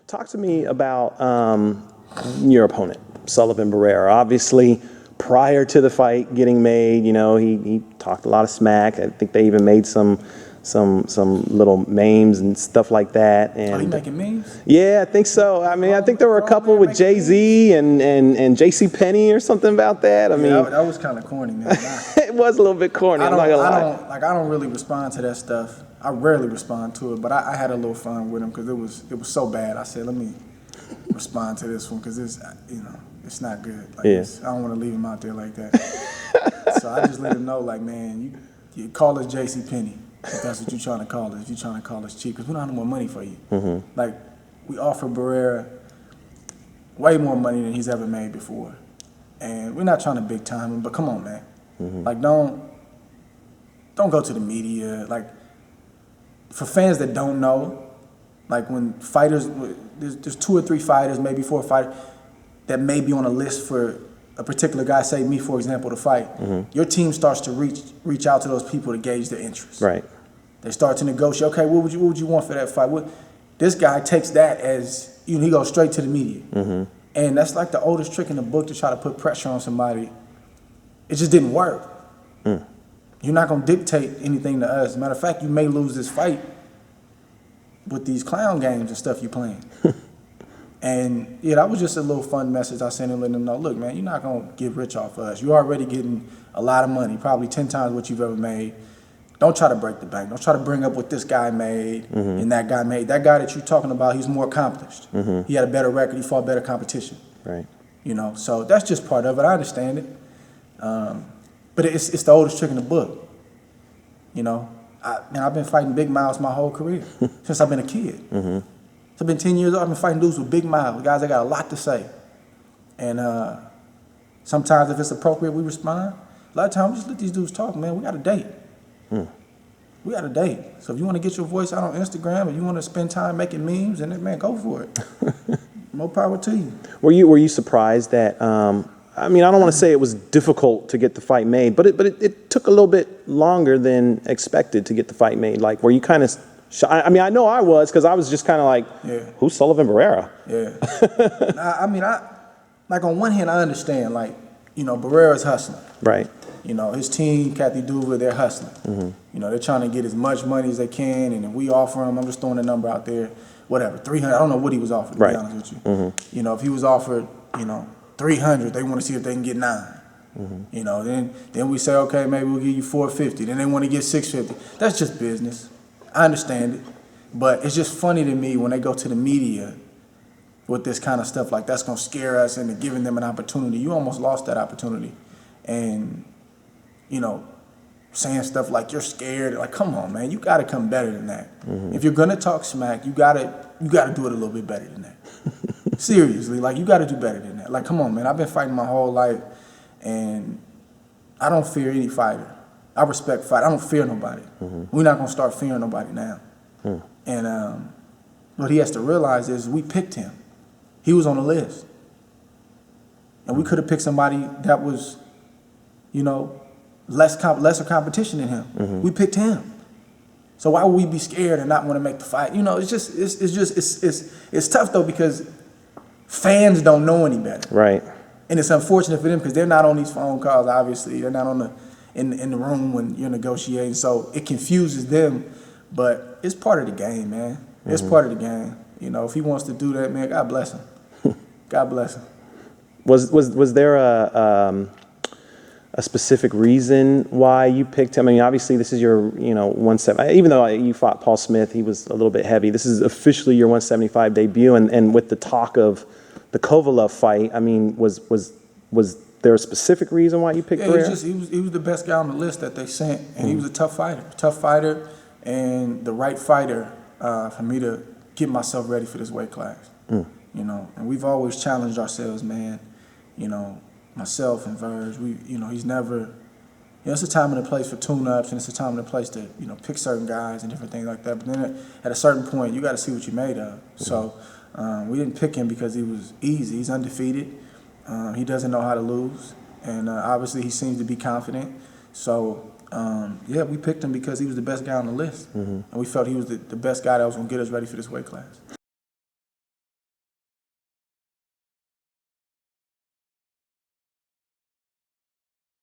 Talk to me about your opponent, Sullivan Barrera. Obviously, prior to the fight getting made, you know, he talked a lot of smack. I think they even made some little memes and stuff like that. And are you making memes? Yeah, I think so. I mean, I think there were a couple with Jay-Z and J.C. Penney or something about that. I mean, that was kind of corny, man. It was a little bit corny. I'm not gonna lie. I don't really respond to that stuff. I rarely respond to it, but I had a little fun with him because it was so bad. I said, let me respond to this one because it's not good. Like, yeah. I don't want to leave him out there like that. So I just let him know, like, man, you call us J.C. Penney if that's what you're trying to call us. If you're trying to call us cheap, because we don't have no more money for you. Mm-hmm. Like, we offer Barrera way more money than he's ever made before, and we're not trying to big time him. But come on, man, like don't go to the media. Like, for fans that don't know, like when fighters, there's 2 or 3 fighters, maybe 4 fighters that may be on a list for a particular guy, say me, for example, to fight. Your team starts to reach out to those people to gauge their interest. Right. They start to negotiate. Okay, what would you want for that fight? This guy takes that as, he goes straight to the media. And that's like the oldest trick in the book to try to put pressure on somebody. It just didn't work. You're not going to dictate anything to us. Matter of fact, you may lose this fight with these clown games and stuff you playing. And yeah, that was just a little fun message I sent him, letting them know, look, man, you're not going to get rich off of us. You're already getting a lot of money, probably 10 times what you've ever made. Don't try to break the bank. Don't try to bring up what this guy made and that guy made. That guy that you're talking about, he's more accomplished. He had a better record. He fought better competition. Right. So that's just part of it. I understand it. But it's the oldest trick in the book. I've been fighting big mouths my whole career, since I've been a kid. So I've been 10 years old, I've been fighting dudes with big mouths, guys that got a lot to say. And sometimes if it's appropriate, we respond. A lot of times, we just let these dudes talk, man. We got a date. We got a date. So if you want to get your voice out on Instagram and you want to spend time making memes, then man, go for it. More power to you. Were you surprised that, I mean, I don't want to say it was difficult to get the fight made, but it took a little bit longer than expected to get the fight made. Like, were you kind of, I mean, I know I was, because I was just kind of like, who's Sullivan Barrera? Yeah. I mean, like on one hand, I understand, like, Barrera's hustling. Right. His team, Kathy Duva, they're hustling. They're trying to get as much money as they can, and if we offer them, I'm just throwing a number out there, whatever, 300. I don't know what he was offered, to be honest with you. If he was offered, 300, they want to see if they can get 9. Then we say, okay, maybe we'll give you 450. Then they want to get 650. That's just business. I understand it, but it's just funny to me when they go to the media with this kind of stuff, like that's gonna scare us into giving them an opportunity. You almost lost that opportunity, and saying stuff like you're scared. Like, come on, man, you got to come better than that. If you're gonna talk smack, you gotta do it a little bit better than that. Seriously, like, you got to do better than that. Like, come on, man. I've been fighting my whole life, and I don't fear any fighter. I respect fight. I don't fear nobody. We're not gonna start fearing nobody now. And what he has to realize is we picked him. He was on the list, and we could have picked somebody that was, lesser competition than him. We picked him. So why would we be scared and not want to make the fight? It's tough though, because fans don't know any better. Right. And it's unfortunate for them because they're not on these phone calls. Obviously, they're not in the room when you're negotiating. So it confuses them, but it's part of the game, man. It's part of the game. If he wants to do that, man, God bless him. God bless him. Was there a specific reason why you picked him? I mean, obviously this is your 170. Even though you fought Paul Smith, he was a little bit heavy. This is officially your 175 debut, and with the talk of the Kovalev fight, I mean, was there a specific reason why you picked Barrera? He was the best guy on the list that they sent, and he was a tough fighter, and the right fighter for me to get myself ready for this weight class. And we've always challenged ourselves, man. Myself and Verge, he's never, it's a time and a place for tune-ups, and it's a time and a place to, pick certain guys and different things like that. But then at a certain point, you got to see what you're made of. So we didn't pick him because he was easy. He's undefeated. He doesn't know how to lose, and obviously he seems to be confident. So we picked him because he was the best guy on the list, and we felt he was the best guy that was going to get us ready for this weight class.